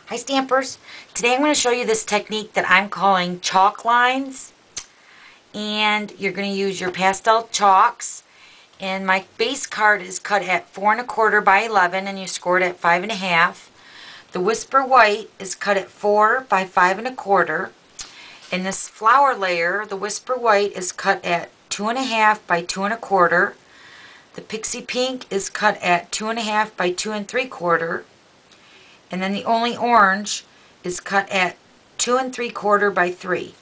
Hi Stampers! Today I'm going to show you this technique that I'm calling chalk lines. And you're going to use your pastel chalks. And my base card is cut at 4 1/4 by 11 and you scored at 5 1/2. The Whisper White is cut at 4 by 5 1/4. And this flower layer, the Whisper White, is cut at 2 1/2 by 2 1/4. The Pixie Pink is cut at 2 1/2 by 2 3/4. And then the Only Orange is cut at 2 3/4 by 3.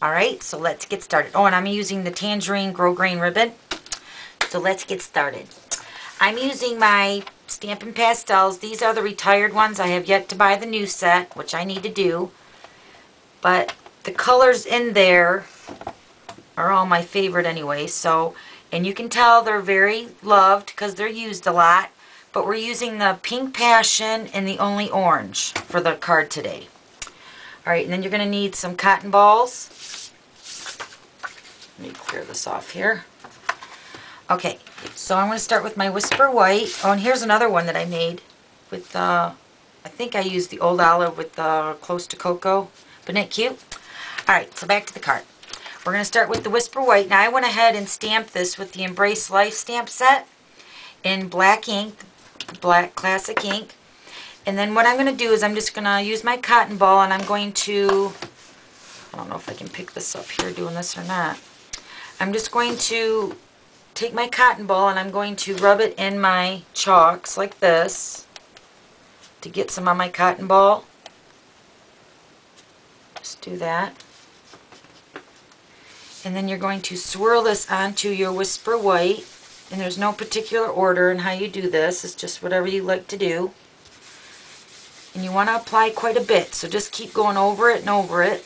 Alright, so let's get started. Oh, and I'm using the Tangerine Grosgrain ribbon. So let's get started. I'm using my Stampin' Pastels. These are the retired ones. I have yet to buy the new set, which I need to do. But the colors in there are all my favorite anyway. So, and you can tell they're very loved because they're used a lot. But we're using the Pink Passion and the Only Orange for the card today. Alright, and then you're going to need some cotton balls. Let me clear this off here. Okay, so I'm going to start with my Whisper White. Oh, and here's another one that I made with, I think I used the Old Olive with the Close to Cocoa. But isn't it cute? Alright, so back to the card. We're going to start with the Whisper White. Now I went ahead and stamped this with the Embrace Life stamp set in black ink, black classic ink. And then what I'm going to do is I'm just going to use my cotton ball and I'm going to, I don't know if I can pick this up here doing this or not. I'm just going to take my cotton ball and I'm going to rub it in my chalks like this to get some on my cotton ball. Just do that. And then you're going to swirl this onto your Whisper White. And there's no particular order in how you do this. It's just whatever you like to do. And you want to apply quite a bit. So just keep going over it and over it.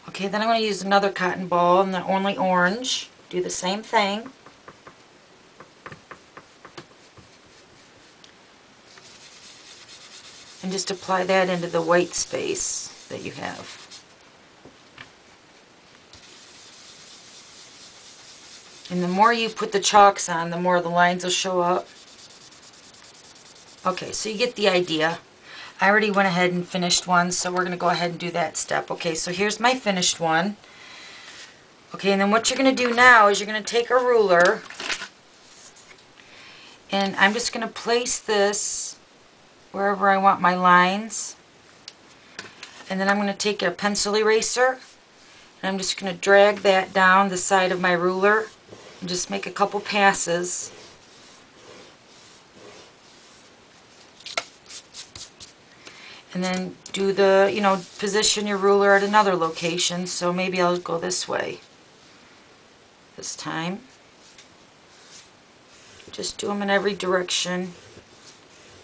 Okay, then I'm going to use another cotton ball and the Only Orange. Do the same thing. And just apply that into the white space that you have. And the more you put the chalks on, the more the lines will show up. Okay, so you get the idea. I already went ahead and finished one, so we're going to go ahead and do that step. Okay, so here's my finished one. Okay, and then what you're going to do now is you're going to take a ruler, and I'm just going to place this wherever I want my lines. And then I'm going to take a pencil eraser, and I'm just going to drag that down the side of my ruler, and just make a couple passes. And then do the, position your ruler at another location. So maybe I'll go this way this time. Just do them in every direction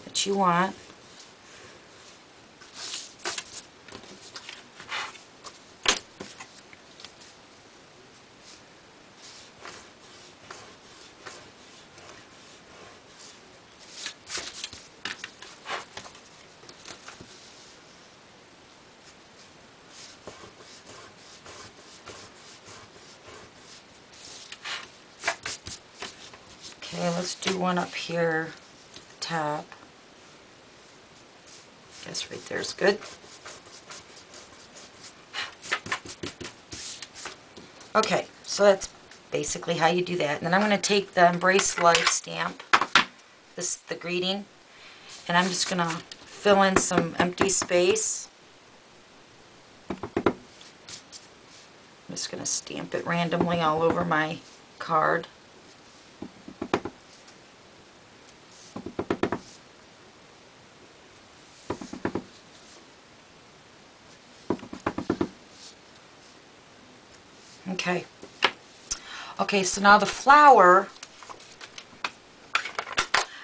that you want. Okay, let's do one up here, top. Guess right there's good. Okay, so that's basically how you do that. And then I'm going to take the Embrace Life stamp, the greeting, and I'm just going to fill in some empty space. I'm just going to stamp it randomly all over my card. Okay. Okay, so now the flower,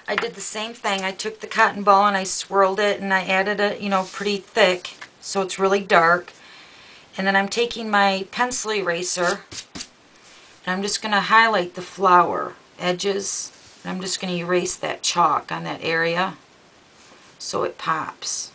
I did the same thing. I took the cotton ball and I swirled it and I added it, pretty thick so it's really dark. And then I'm taking my pencil eraser and I'm just going to highlight the flower edges. And I'm just going to erase that chalk on that area so it pops.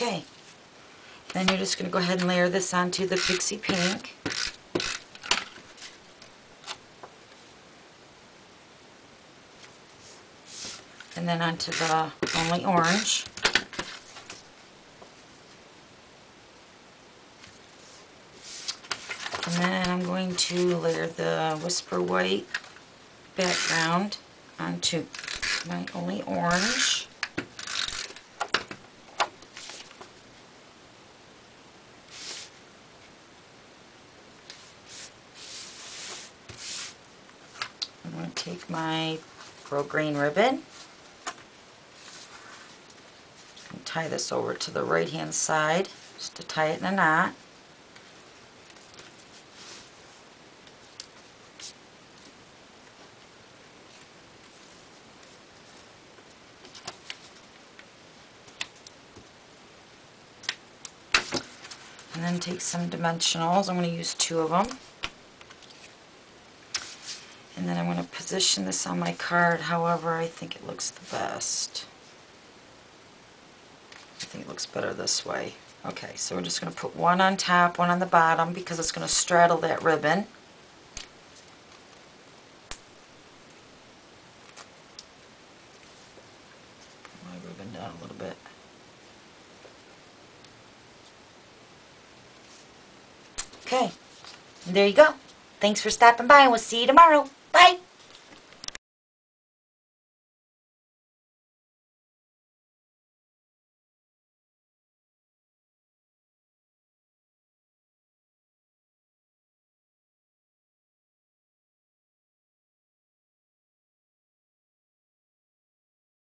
Okay, then you're just going to go ahead and layer this onto the Pixie Pink. And then onto the Only Orange. And then I'm going to layer the Whisper White background onto my Only Orange. I'm going to take my grosgrain ribbon and tie this over to the right hand side just to tie it in a knot. And then take some dimensionals. I'm going to use 2 of them. And then I'm going to position this on my card however I think it looks the best. I think it looks better this way. Okay, so we're just going to put one on top, one on the bottom because it's going to straddle that ribbon. Put my ribbon down a little bit. Okay, and there you go. Thanks for stopping by and we'll see you tomorrow. Bye!